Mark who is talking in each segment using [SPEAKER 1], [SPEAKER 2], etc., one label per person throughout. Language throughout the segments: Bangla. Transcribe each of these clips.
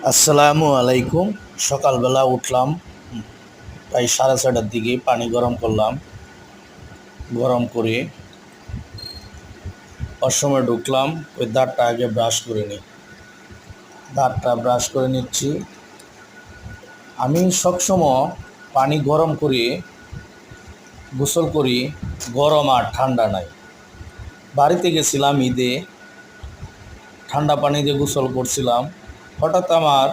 [SPEAKER 1] আসসালামু আলাইকুম। সকালবেলা উঠলাম প্রায় 6:30টার দিকে, পানি গরম করলাম। গরম করে ওয়াশরুমে ঢুকলাম। ওই দাঁতটা আগে ব্রাশ করে নিই। দাঁতটা ব্রাশ করে নিচ্ছি। আমি সবসময় পানি গরম করে গোসল করি, গরম আর ঠান্ডা নাই। বাড়িতে গেছিলাম ঈদে, ঠান্ডা পানি দিয়ে গোসল করছিলাম। হঠাৎ আমার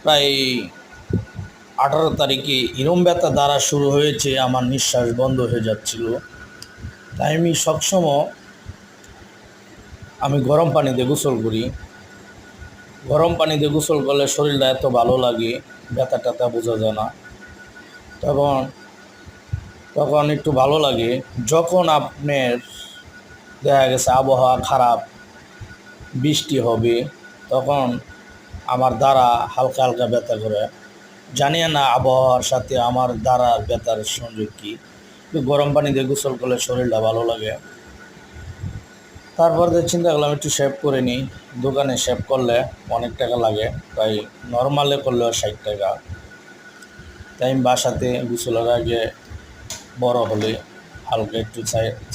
[SPEAKER 1] প্রায় 18 তারিখে এরম ব্যথা দ্বারা শুরু হয়েছে, আমার নিঃশ্বাস বন্ধ হয়ে যাচ্ছিল। তাই আমি সবসময় গরম পানি দিয়ে গোসল করি। গরম পানি দিয়ে গোসল করলে শরীরটা এত ভালো লাগে, ব্যথা ট্যাথা বোঝা যায় না। তখন তখন একটু ভালো লাগে যখন আপনার দেখা গেছে আবহাওয়া খারাপ, বৃষ্টি হবে, তখন আমার দ্বারা হালকা হালকা ব্যথা করে। জানি না আবহাওয়ার সাথে আমার দ্বারার ব্যথার সংযোগ কী, কিন্তু গরম পানি দিয়ে গোসল করলে শরীরটা ভালো লাগে। তারপর চিন্তা করলাম একটু শেভ করে নিই। দোকানে শেভ করলে অনেক টাকা লাগে, প্রায় নর্মালে করলেও 60 টাকা। তাই আমি বাসাতে গোসলের আগে বড় হলে হালকা একটু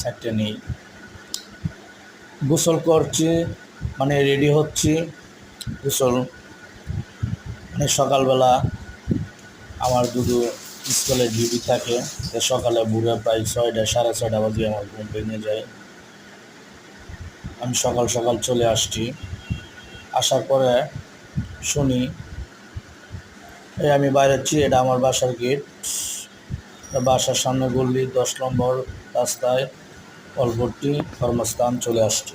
[SPEAKER 1] চারটে নিই। গোসল করছি, রেডি হচ্ছি গোসল। সকালবেলা আমার দুটো স্কুলের ডিউটি থাকে, সকালে ভোরে প্রায় 6টা 6:30 বাজে আমার ঘুম ভেঙে যায়। আমি সকাল সকাল চলে আসছি। আসার পরে শুনি আমি বাইরেছি, এটা আমার বাসার গেট। বাসার সামনে গলি 10 নম্বর রাস্তায় কলভর্তি কর্মস্থান চলে আসছি।